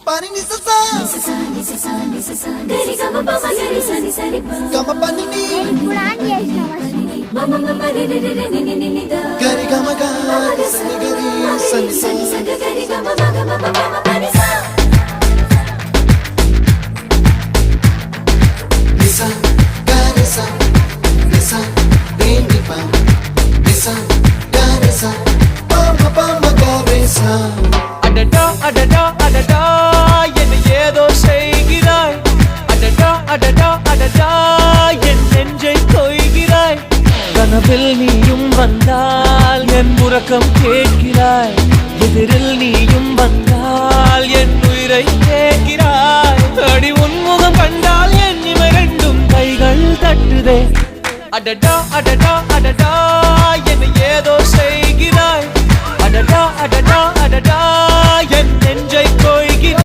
pani ni sa sa gari gama pa ma gari sa ni sa ri pa gama pani ni puran yesna mama mama re re re ni ni ni da gari gama ga sa ni gari sa ni sa gari gama mama mama mama pani sa ni sa gari sa ni sa re ni pa ni sa gari sa mama mama gari sa adada adada adada என்ன ஏதோ செய்கிறாய் adada adada adada என் நெஞ்சை கொய்கிறாய் கனவில் நீயும் வந்தால் என் உறக்கம் கேட்கிறாய் எதிரில் நீயும் வந்தால் என் உயிரை கேட்கிறாய் அடி உன்முகம் கண்டால் என் இமை ரெண்டும் கைகள் தட்டுதே adada adada adada என்ன ஏதோ செய்கிறாய் adada adada adada என் நெஞ்சை